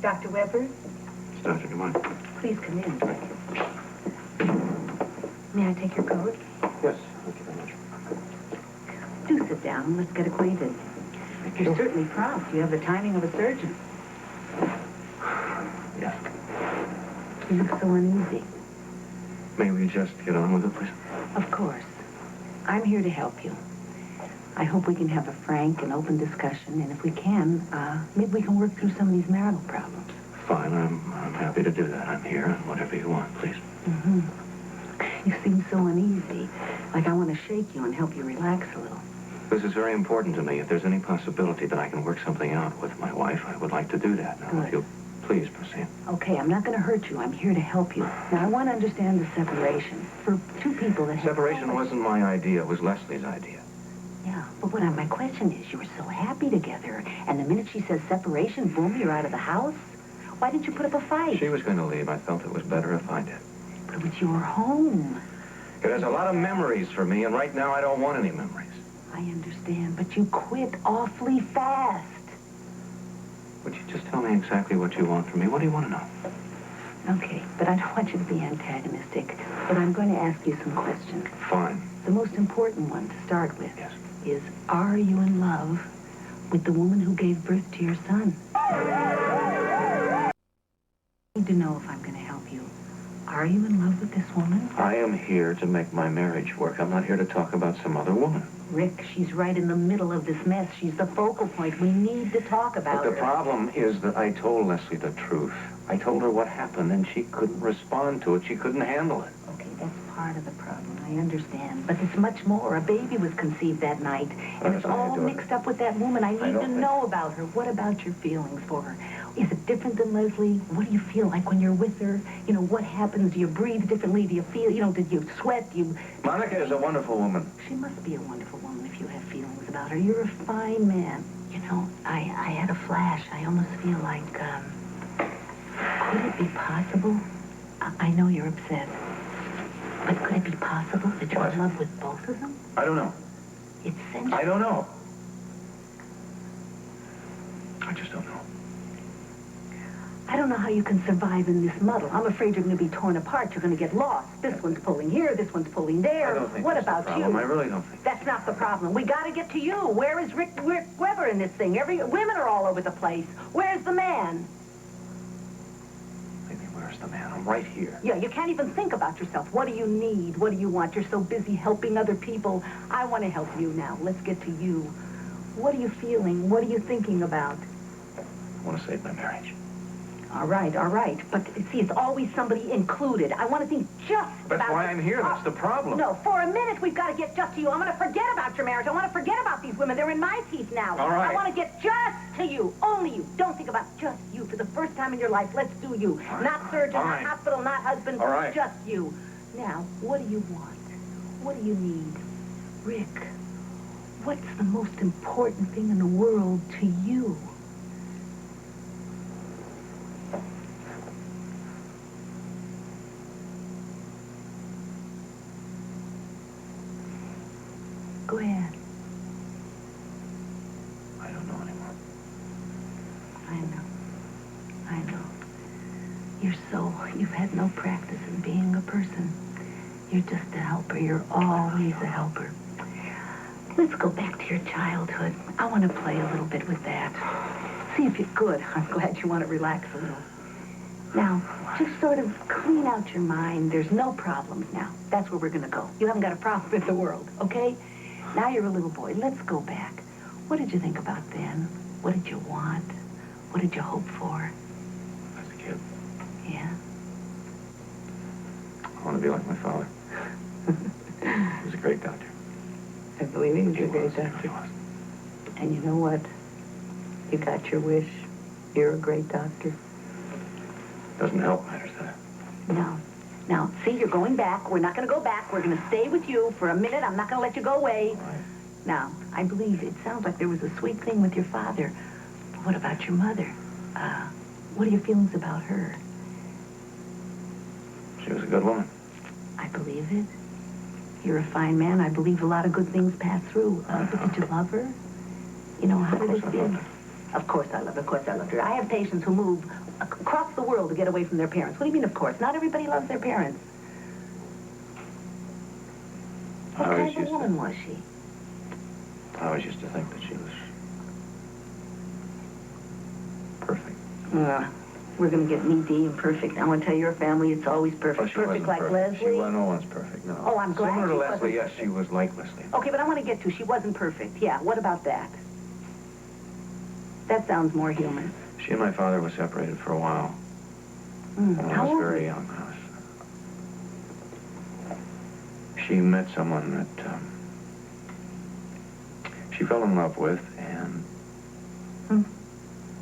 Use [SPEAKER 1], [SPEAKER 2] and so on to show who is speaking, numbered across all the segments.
[SPEAKER 1] Dr. Weber?
[SPEAKER 2] It's Dr. Good morning.
[SPEAKER 1] Please come in. May I take your coat?
[SPEAKER 2] Yes, thank you very much.
[SPEAKER 1] Do sit down. Let's get acquainted. You're certainly prompt. You have the timing of a surgeon.
[SPEAKER 2] Yes.
[SPEAKER 1] You look so uneasy.
[SPEAKER 2] May we just get on with it, please?
[SPEAKER 1] Of course. I'm here to help you. I hope we can have a frank and open discussion, and if we can, maybe we can work through some of these marital problems.
[SPEAKER 2] Fine, I'm happy to do that. I'm here, and whatever you want, please.
[SPEAKER 1] Mm-hmm. You seem so uneasy, like I want to shake you and help you relax a little.
[SPEAKER 2] This is very important to me. If there's any possibility that I can work something out with my wife, I would like to do that. Now,
[SPEAKER 1] Good.
[SPEAKER 2] if you'll please proceed.
[SPEAKER 1] Okay, I'm not going to hurt you. I'm here to help you. Now, I want to understand the separation. For two people that have...
[SPEAKER 2] Separation wasn't my idea. It was Lesley's idea.
[SPEAKER 1] Yeah, but my question is, you were so happy together, and the minute she says separation, boom, you're out of the house? Why didn't you put up a fight?
[SPEAKER 2] She was going to leave. I felt it was better if I did.
[SPEAKER 1] But it was your home.
[SPEAKER 2] It has a lot of memories for me, and right now I don't want any memories.
[SPEAKER 1] I understand, but you quit awfully fast.
[SPEAKER 2] Would you just tell me exactly what you want from me? What do you want to know?
[SPEAKER 1] Okay, but I don't want you to be antagonistic, but I'm going to ask you some questions.
[SPEAKER 2] Fine.
[SPEAKER 1] The most important one to start with
[SPEAKER 2] Yes.
[SPEAKER 1] is, are you in love with the woman who gave birth to your son? I need to know if I'm going to help you. Are you in love with this woman?
[SPEAKER 2] I am here to make my marriage work. I'm not here to talk about some other woman.
[SPEAKER 1] Rick, she's right in the middle of this mess. She's the focal point. We need to talk about
[SPEAKER 2] But
[SPEAKER 1] her.
[SPEAKER 2] the problem is that I told Lesley the truth. I told her what happened, and she couldn't respond to it. She couldn't handle it.
[SPEAKER 1] Okay, that's part of the problem. I understand. But it's much more. A baby was conceived that night. And it's all mixed up with that woman. I need to know about her. What about your feelings for her? Is it different than Lesley? What do you feel like when you're with her? You know, what happens? Do you breathe differently? Do you feel, did you sweat?
[SPEAKER 2] Monica is a wonderful woman.
[SPEAKER 1] She must be a wonderful woman if you have feelings about her. You're a fine man. You know, I had a flash. I almost feel like, could it be possible? I know you're upset. But could it be possible that you're in love with both of them?
[SPEAKER 2] I don't know.
[SPEAKER 1] It's sensual.
[SPEAKER 2] I don't know. I just don't know.
[SPEAKER 1] I don't know how you can survive in this muddle. I'm afraid you're going to be torn apart. You're going to get lost. This one's pulling here. This one's pulling there.
[SPEAKER 2] I don't think
[SPEAKER 1] what
[SPEAKER 2] that's
[SPEAKER 1] about
[SPEAKER 2] the problem.
[SPEAKER 1] you?
[SPEAKER 2] I really don't think.
[SPEAKER 1] That's not the problem. We got to get to you. Where is Rick Weber in this thing? Women are all over the place. Where's the man?
[SPEAKER 2] Maybe where's the man? I'm right here.
[SPEAKER 1] Yeah, you can't even think about yourself. What do you need? What do you want? You're so busy helping other people. I want to help you now. Let's get to you. What are you feeling? What are you thinking about?
[SPEAKER 2] I want to save my marriage.
[SPEAKER 1] All right, all right. But, see, it's always somebody included. I want to think just about...
[SPEAKER 2] That's why I'm here. That's the problem.
[SPEAKER 1] No, for a minute, we've got to get just to you. I'm going to forget about your marriage. I want to forget about these women. They're in my teeth now.
[SPEAKER 2] All right.
[SPEAKER 1] I want to get just to you. Only you. Don't think about just you. For the first time in your life, let's do you.
[SPEAKER 2] Fine,
[SPEAKER 1] Not surgeon,
[SPEAKER 2] fine.
[SPEAKER 1] not hospital, not husband.
[SPEAKER 2] All right.
[SPEAKER 1] Just you. Now, what do you want? What do you need? Rick, what's the most important thing in the world to you? Go ahead.
[SPEAKER 2] I don't know anymore.
[SPEAKER 1] I know. You've had no practice in being a person. You're just a helper. You're always a helper. Let's go back to your childhood. I want to play a little bit with that. See if you're good. I'm glad you want to relax a little. Now, just sort of clean out your mind. There's no problems now. That's where we're going to go. You haven't got a problem in the world, okay? Now you're a little boy. Let's go back. What did you think about then? What did you want? What did you hope for?
[SPEAKER 2] As a kid,
[SPEAKER 1] Yeah?
[SPEAKER 2] I want to be like my father. He was a great doctor.
[SPEAKER 1] I believe he was a great
[SPEAKER 2] He
[SPEAKER 1] doctor.
[SPEAKER 2] was.
[SPEAKER 1] And you know what? You got your wish. You're a great doctor.
[SPEAKER 2] Doesn't help matters, does it?
[SPEAKER 1] No. Now, see, you're going back. We're not going to go back. We're going to stay with you for a minute. I'm not going to let you go away.
[SPEAKER 2] Right.
[SPEAKER 1] Now, I believe it sounds like there was a sweet thing with your father. But what about your mother? What are your feelings about her?
[SPEAKER 2] She was a good woman.
[SPEAKER 1] I believe it. You're a fine man. I believe a lot of good things pass through. But did you love her? You know, how did it feel? Of course I love her. Of course I loved her. I have patients who move across the world to get away from their parents. What do you mean, of course? Not everybody loves their parents. What kind of a woman was she?
[SPEAKER 2] I always used to think that she was perfect.
[SPEAKER 1] We're going to get knee-deep and perfect. I want to tell your family it's always perfect.
[SPEAKER 2] Well, she
[SPEAKER 1] perfect
[SPEAKER 2] wasn't
[SPEAKER 1] like
[SPEAKER 2] perfect.
[SPEAKER 1] Lesley?
[SPEAKER 2] No one's perfect, no.
[SPEAKER 1] Oh, I'm glad
[SPEAKER 2] Similar to
[SPEAKER 1] she
[SPEAKER 2] Lesley,
[SPEAKER 1] wasn't
[SPEAKER 2] yes,
[SPEAKER 1] perfect.
[SPEAKER 2] she was like Lesley.
[SPEAKER 1] Okay, but I want to get to she wasn't perfect. Yeah, what about that? That sounds more human.
[SPEAKER 2] She and my father were separated for a while. When I
[SPEAKER 1] How
[SPEAKER 2] was
[SPEAKER 1] old
[SPEAKER 2] very
[SPEAKER 1] were you?
[SPEAKER 2] young. She met someone that she fell in love with, and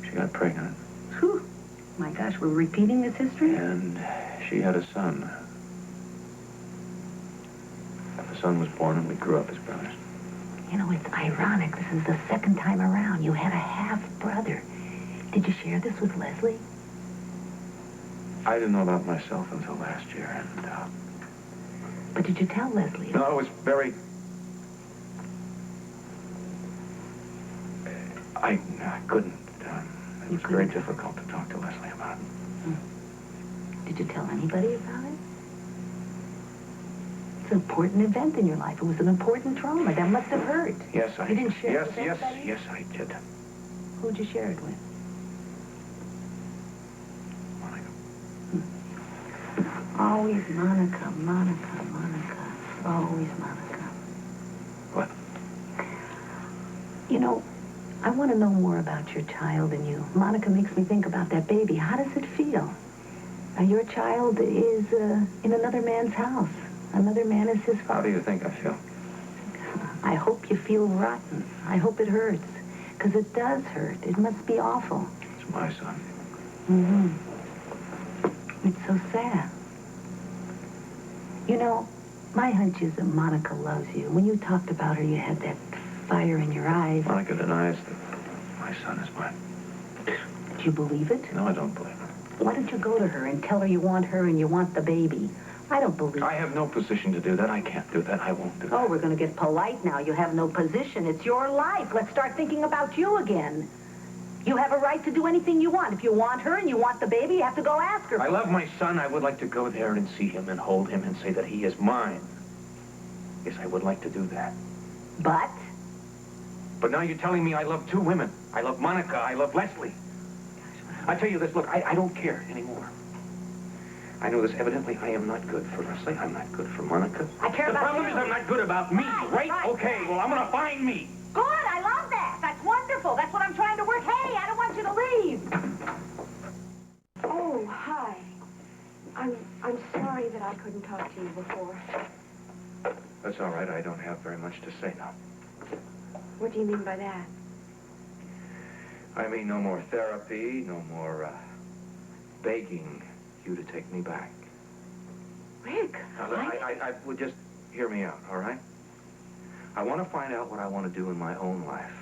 [SPEAKER 2] she got pregnant.
[SPEAKER 1] Whew. My gosh, we're repeating this history?
[SPEAKER 2] And she had a son. The son was born, and we grew up as brothers.
[SPEAKER 1] You know, it's ironic. This is the second time around. You had a half-brother. Did you share this with Lesley?
[SPEAKER 2] I didn't know about myself until last year, and
[SPEAKER 1] But did you tell Lesley?
[SPEAKER 2] no, it was very... I couldn't. It was very difficult to talk to Lesley about it.
[SPEAKER 1] Did you tell anybody about it? It's an important event in your life. It was an important trauma. That must have hurt.
[SPEAKER 2] Yes, I...
[SPEAKER 1] You didn't share it with
[SPEAKER 2] yes,
[SPEAKER 1] anybody?
[SPEAKER 2] yes, I did.
[SPEAKER 1] Who'd you share it with?
[SPEAKER 2] Monica.
[SPEAKER 1] Always Monica, Monica, Monica. Always Monica.
[SPEAKER 2] What?
[SPEAKER 1] You know, I want to know more about your child and you. Monica makes me think about that baby. How does it feel? Your child is in another man's house. Another man is his father.
[SPEAKER 2] How do you think I feel?
[SPEAKER 1] I hope you feel rotten. I hope it hurts. Because it does hurt. It must be awful.
[SPEAKER 2] It's my son.
[SPEAKER 1] It's so sad. You know, my hunch is that Monica loves you. When you talked about her, you had that fire in your eyes.
[SPEAKER 2] Monica denies that my son is mine.
[SPEAKER 1] Did you believe it?
[SPEAKER 2] No, I don't believe it.
[SPEAKER 1] Why don't you go to her and tell her you want her and you want the baby? I don't believe it.
[SPEAKER 2] I have no position to do that. I can't do that. I won't do that.
[SPEAKER 1] Oh, we're going to get polite now. You have no position. It's your life. Let's start thinking about you again. You have a right to do anything you want. If you want her and you want the baby, you have to go ask her.
[SPEAKER 2] I love my son. I would like to go there and see him and hold him and say that he is mine. Yes, I would like to do that.
[SPEAKER 1] But?
[SPEAKER 2] But now you're telling me I love two women. I love Monica. I love Lesley. I tell you this, look, I don't care anymore. I know this. Evidently, I am not good for Lesley. I'm not good for Monica.
[SPEAKER 1] I care about
[SPEAKER 2] The problem
[SPEAKER 1] you.
[SPEAKER 2] is I'm not good about me, right?
[SPEAKER 1] Right.
[SPEAKER 2] Okay, well, I'm going to find me.
[SPEAKER 1] Good. I love that. That's wonderful. That's what I'm trying to work. Hey, I don't want you to leave.
[SPEAKER 3] Oh, hi. I'm sorry that I couldn't talk to you before.
[SPEAKER 2] That's all right. I don't have very much to say now.
[SPEAKER 3] What do you mean by that?
[SPEAKER 2] I mean, no more therapy, no more begging you to take me back.
[SPEAKER 3] Rick,
[SPEAKER 2] Now, look, I would just hear me out, all right? I want to find out what I want to do in my own life.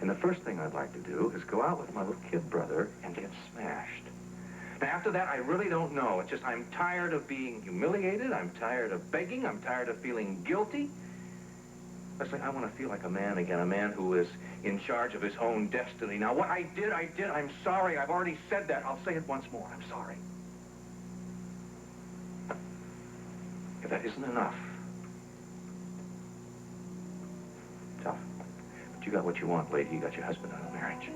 [SPEAKER 2] And the first thing I'd like to do is go out with my little kid brother and get smashed. Now, after that, I really don't know. It's just I'm tired of being humiliated. I'm tired of begging. I'm tired of feeling guilty. Lesley, I want to feel like a man again, a man who is in charge of his own destiny. Now, what I did. I'm sorry. I've already said that. I'll say it once more. I'm sorry. If that isn't enough, tough. But you got what you want, lady. You got your husband out of marriage.